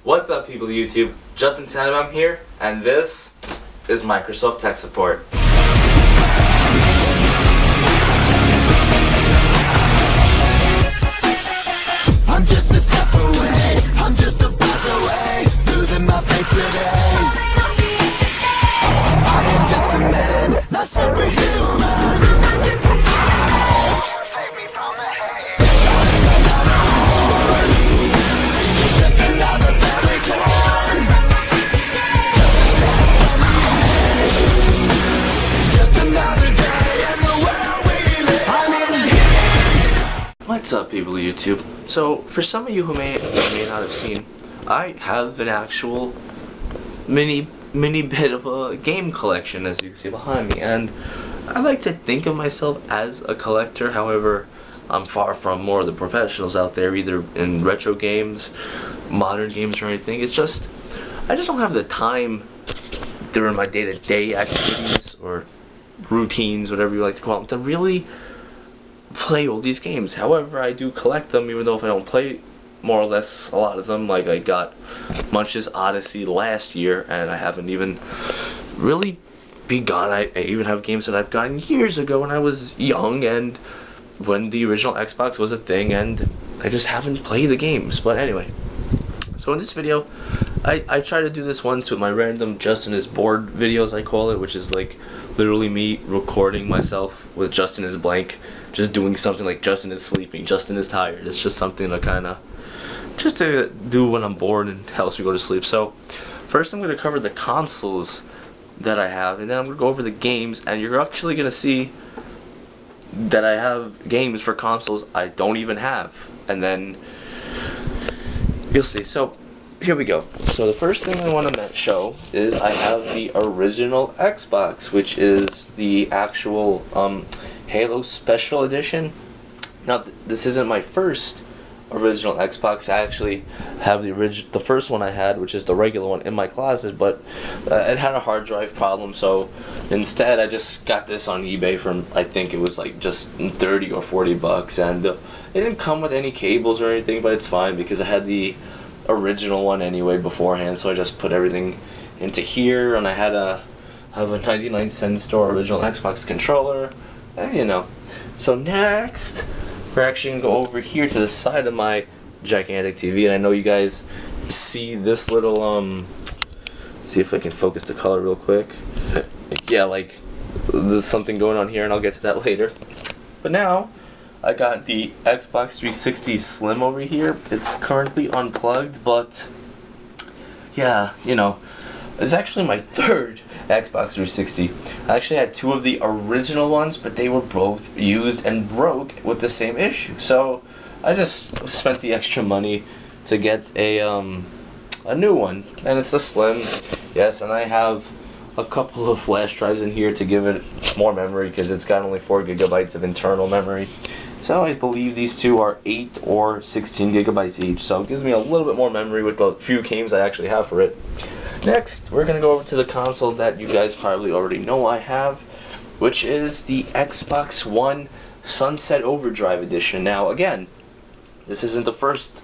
What's up, people of YouTube? Justin Tatum here, and this is Microsoft Tech Support. I'm just a step away, I'm just a breath away, losing my faith today. I am just a man, not superhuman. Save me from the hate. It's just another fairy tale. Just a step on the edge. Just another day in the world we live. I'm in here. What's up, people of YouTube? So, for some of you who may not have seen, I have an actual mini bit of a game collection, as you can see behind me, and I like to think of myself as a collector. However, I'm far from more of the professionals out there, either in retro games, modern games, or anything. It's just, I just don't have the time during my day-to-day activities or routines, whatever you like to call them, to really play all these games. However, I do collect them, even though if I don't play more or less a lot of them. Like, I got Munch's Odyssey last year, and I haven't even really begun. I even have games that I've gotten years ago when I was young, and when the original Xbox was a thing, and I just haven't played the games. But anyway, so in this video, I try to do this once with my random Justin is bored videos, I call it, which is like literally me recording myself with Justin is blank, just doing something like Justin is sleeping, Justin is tired. It's just something to kind of, just to do when I'm bored and helps me go to sleep. So first I'm going to cover the consoles that I have, and then I'm going to go over the games, and you're actually going to see that I have games for consoles I don't even have, and then you'll see. So here we go. So the first thing I want to show is I have the original Xbox, which is the actual Halo Special Edition. Now this isn't my first original Xbox. I actually have the first one I had, which is the regular one, in my closet, but it had a hard drive problem, so instead I just got this on eBay from, I think it was like just 30 or 40 bucks, and it didn't come with any cables or anything, but it's fine because I had the original one anyway beforehand, so I just put everything into here, and I have a 99-cent store original Xbox controller, and you know. So next, we're actually going to go over here to the side of my gigantic TV, and I know you guys see this little, see if I can focus the color real quick. Yeah, like, there's something going on here, and I'll get to that later. But now, I got the Xbox 360 Slim over here. It's currently unplugged, but yeah, you know, it's actually my third Xbox 360. I actually had two of the original ones, but they were both used and broke with the same issue. So I just spent the extra money to get a new one, and it's a Slim. Yes, and I have a couple of flash drives in here to give it more memory because it's got only 4 gigabytes of internal memory. So I believe these two are 8 or 16 gigabytes each, so it gives me a little bit more memory with the few games I actually have for it. Next, we're going to go over to the console that you guys probably already know I have, which is the Xbox One Sunset Overdrive Edition. Now again, this isn't the first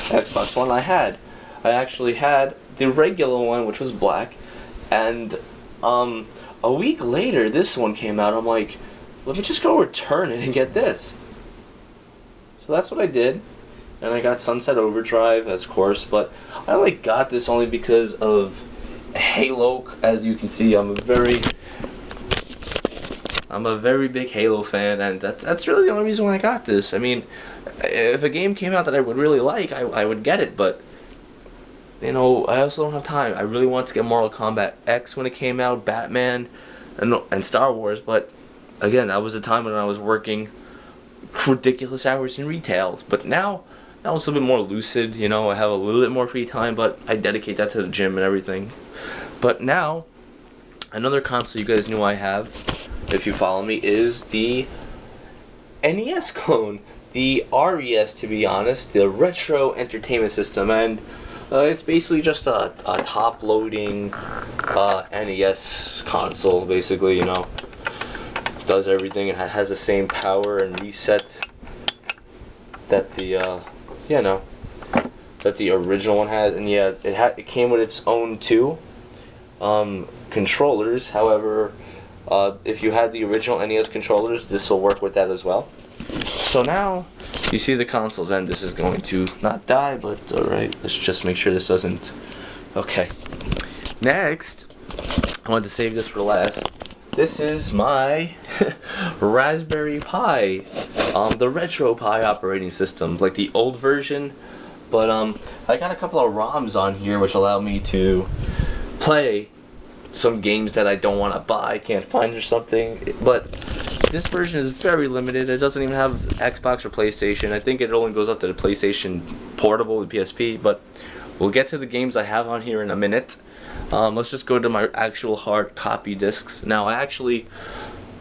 Xbox One I had. I actually had the regular one, which was black, and a week later this one came out. I'm like, let me just go return it and get this. So that's what I did, and I got Sunset Overdrive, of course, but I only got this only because of Halo. As you can see, I'm a very big Halo fan, and that's really the only reason why I got this. I mean, if a game came out that I would really like, I would get it, but you know, I also don't have time. I really want to get Mortal Kombat X when it came out, Batman, and Star Wars, but again, that was a time when I was working ridiculous hours in retail. But now it's a little bit more lucid, you know, I have a little bit more free time, but I dedicate that to the gym and everything. But now, another console you guys knew I have, if you follow me, is the NES clone, the RES, to be honest, the Retro Entertainment System, and it's basically just a top-loading NES console, basically, you know. Does everything. It has the same power and reset that the that the original one had, and yeah, it came with its own two controllers. However, if you had the original NES controllers, this will work with that as well. So now you see the console's end. This is going to not die, but alright, let's just make sure this doesn't. Okay. Next, I wanted to save this for last. This is my Raspberry Pi, the Retro Pi operating system, like the old version. But I got a couple of ROMs on here which allow me to play some games that I don't want to buy, can't find or something. But this version is very limited. It doesn't even have Xbox or PlayStation. I think it only goes up to the PlayStation Portable, the PSP. But we'll get to the games I have on here in a minute. Let's just go to my actual hard copy discs. Now, I actually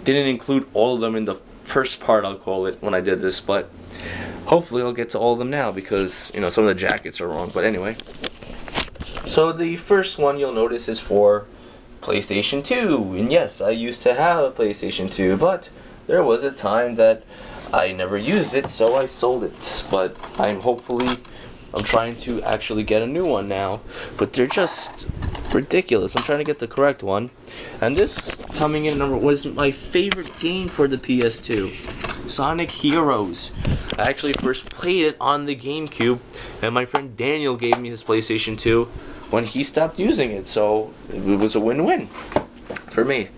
didn't include all of them in the first part, I'll call it, when I did this, but hopefully I'll get to all of them now because, you know, some of the jackets are wrong. But anyway, so the first one you'll notice is for PlayStation 2, and yes, I used to have a PlayStation 2, but there was a time that I never used it, so I sold it. But I'm trying to actually get a new one now, but they're just ridiculous. I'm trying to get the correct one, and this coming in number was my favorite game for the PS2, Sonic Heroes. I actually first played it on the GameCube, and my friend Daniel gave me his PlayStation 2 when he stopped using it, so it was a win-win for me.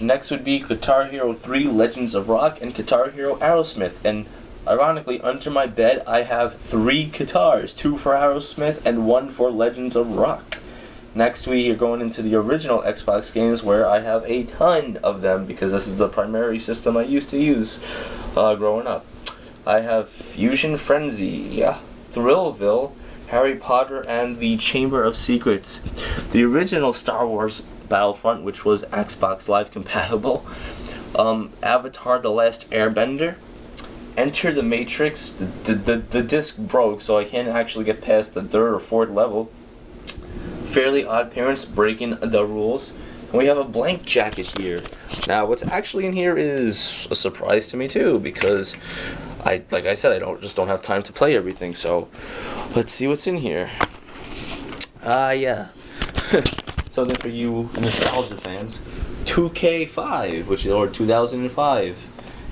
Next would be Guitar Hero 3 Legends of Rock and Guitar Hero Aerosmith, and ironically, under my bed I have 3 guitars, 2 for Aerosmith and 1 for Legends of Rock. Next we are going into the original Xbox games, where I have a ton of them because this is the primary system I used to use growing up. I have Fusion Frenzy, Thrillville, Harry Potter, and the Chamber of Secrets. The original Star Wars Battlefront, which was Xbox Live compatible. Avatar The Last Airbender. Enter the Matrix. The disc broke, so I can't actually get past the 3rd or 4th level. Fairly Odd Parents, Breaking the Rules. And we have a blank jacket here. Now, what's actually in here is a surprise to me too, because like I said, I don't have time to play everything. So let's see what's in here. Yeah. So then, for you nostalgia fans, 2K5, or 2005.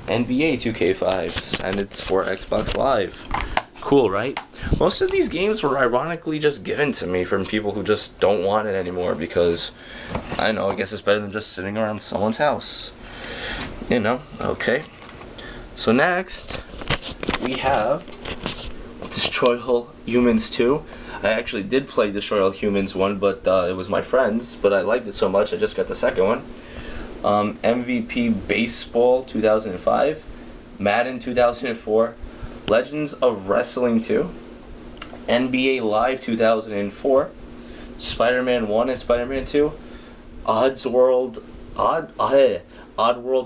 NBA 2K5, and it's for Xbox Live. Cool, right? Most of these games were ironically just given to me from people who just don't want it anymore, because I know, I guess it's better than just sitting around someone's house. You know, okay. So next, we have Destroy All Humans 2. I actually did play Destroy All Humans 1, but it was my friend's, but I liked it so much I just got the second one. MVP Baseball 2005, Madden 2004, Legends of Wrestling 2, NBA Live 2004, Spider-Man 1 and Spider-Man 2, Oddworld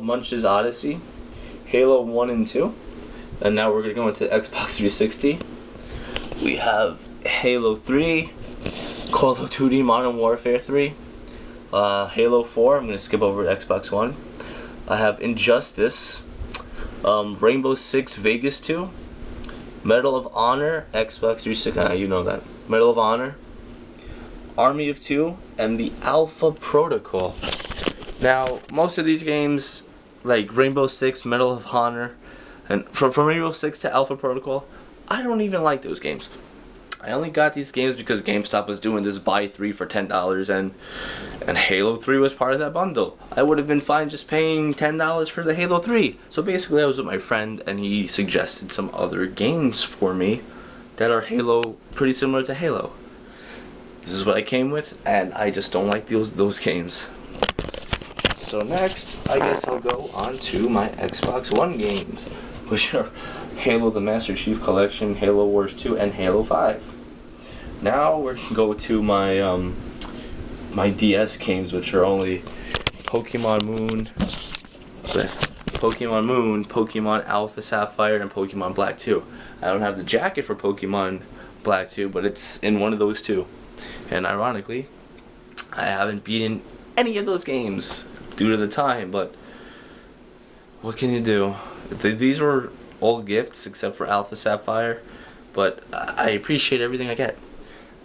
Munch's Odyssey, Halo 1 and 2, and now we're going to go into Xbox 360. We have Halo 3, Call of Duty Modern Warfare 3, Halo 4, I'm going to skip over Xbox One. I have Injustice, Rainbow Six Vegas 2, Medal of Honor, Xbox 360, you know that, Medal of Honor, Army of Two, and the Alpha Protocol. Now, most of these games, like Rainbow Six, Medal of Honor, and from Rainbow Six to Alpha Protocol, I don't even like those games. I only got these games because GameStop was doing this buy 3 for $10, and Halo 3 was part of that bundle. I would have been fine just paying $10 for the Halo 3. So basically I was with my friend, and he suggested some other games for me that are pretty similar to Halo. This is what I came with, and I just don't like those games. So next, I guess I'll go on to my Xbox One games, which are Halo the Master Chief Collection, Halo Wars 2, and Halo 5. Now we're going to go to my my DS games, which are only Pokemon Moon, Pokemon Alpha Sapphire, and Pokemon Black 2. I don't have the jacket for Pokemon Black 2, but it's in one of those two. And ironically, I haven't beaten any of those games due to the time, but what can you do? These were all gifts except for Alpha Sapphire, but I appreciate everything I get.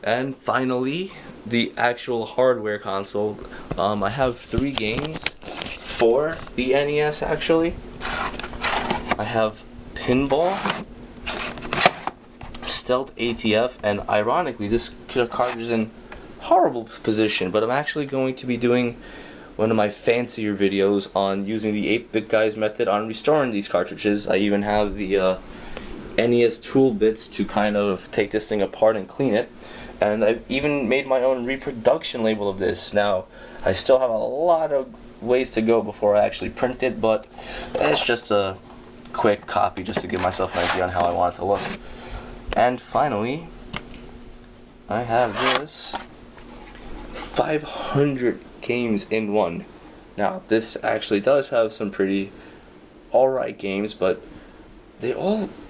And finally, the actual hardware console. I have 3 games for the NES actually. I have Pinball, Stealth ATF, and ironically this cartridge is in horrible position, but I'm actually going to be doing one of my fancier videos on using the 8-bit guys method on restoring these cartridges. I even have the NES tool bits to kind of take this thing apart and clean it, and I've even made my own reproduction label of this. Now I still have a lot of ways to go before I actually print it, but it's just a quick copy just to give myself an idea on how I want it to look. And finally, I have this 500 games in one. Now this actually does have some pretty alright games, but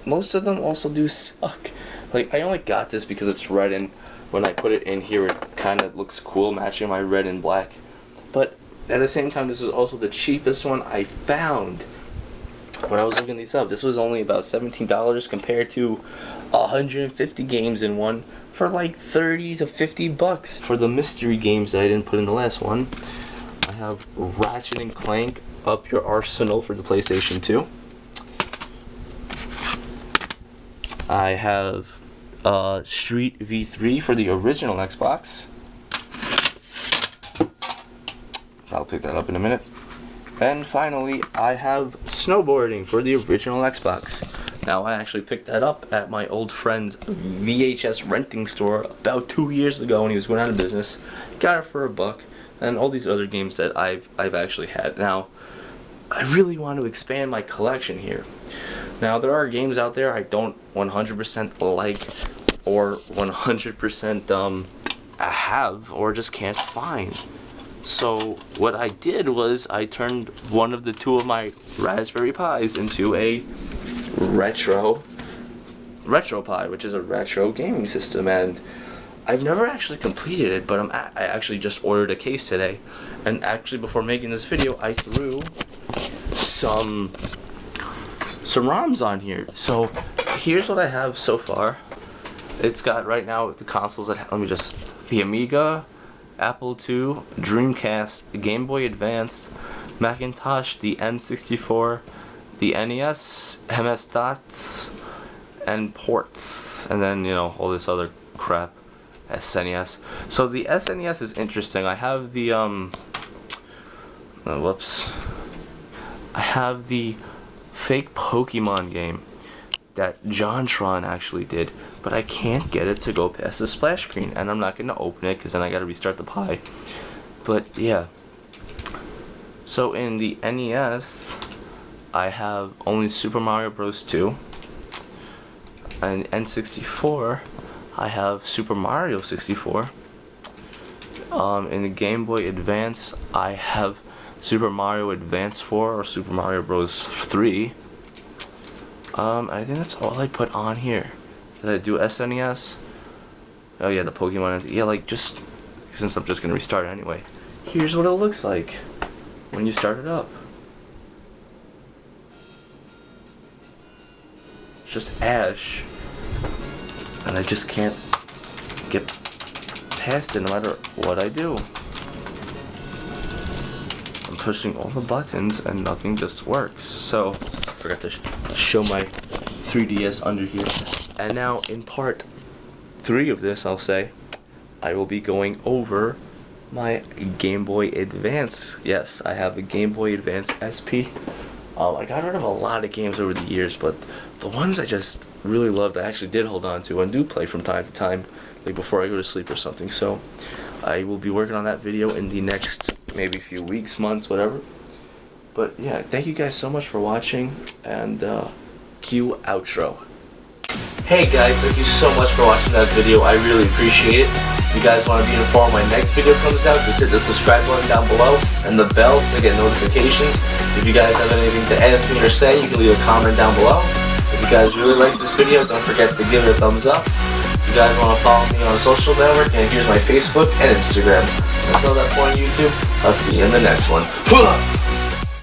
most of them also do suck. Like, I only got this because it's red, and when I put it in here it kind of looks cool matching my red and black. But at the same time, this is also the cheapest one I found when I was looking these up. This was only about $17 compared to 150 games in one for like 30 to 50 bucks. For the mystery games that I didn't put in the last one, I have Ratchet and Clank Up Your Arsenal for the PlayStation 2. I have Street V3 for the original Xbox. I'll pick that up in a minute. And finally, I have Snowboarding for the original Xbox. Now, I actually picked that up at my old friend's VHS renting store about 2 years ago when he was going out of business. Got it for $1, and all these other games that I've actually had. Now, I really want to expand my collection here. Now, there are games out there I don't 100% like or 100% have or just can't find. So what I did was I turned one of the 2 of my Raspberry Pis into a Retro Pi, which is a retro gaming system, and I've never actually completed it, but I actually just ordered a case today, and actually before making this video I threw some ROMs on here. So here's what I have so far. It's got right now the consoles that the Amiga, Apple II, Dreamcast, Game Boy Advance, Macintosh, the N64, the NES, MS-DOTS, and ports, and then, you know, all this other crap, SNES. So the SNES is interesting. I have the I have the fake Pokemon game that JonTron actually did, but I can't get it to go past the splash screen, and I'm not going to open it because then I got to restart the Pi. But yeah, so in the NES I have only Super Mario Bros. 2, and N64 I have Super Mario 64. In the Game Boy Advance I have Super Mario Advance 4 or Super Mario Bros. 3. I think that's all I put on here. Did I do SNES? Oh yeah, the Pokemon. Yeah, like, just since I'm just gonna restart it anyway. Here's what it looks like when you start it up. It's just ash, and I just can't get past it no matter what I do. I'm pushing all the buttons and nothing just works. So I forgot to show my 3DS under here. And now in part 3 of this, I'll say, I will be going over my Game Boy Advance. Yes, I have a Game Boy Advance SP. I got rid of a lot of games over the years, but the ones I just really loved, I actually did hold on to and do play from time to time, like before I go to sleep or something. So I will be working on that video in the next maybe few weeks, months, whatever. But yeah, thank you guys so much for watching, and cue outro. Hey guys, thank you so much for watching that video. I really appreciate it. If you guys want to be informed when my next video comes out, just hit the subscribe button down below and the bell to get notifications. If you guys have anything to ask me or say, you can leave a comment down below. If you guys really like this video, don't forget to give it a thumbs up. If you guys want to follow me on social network, and here's my Facebook and Instagram. That's all that for on YouTube. I'll see you in the next one.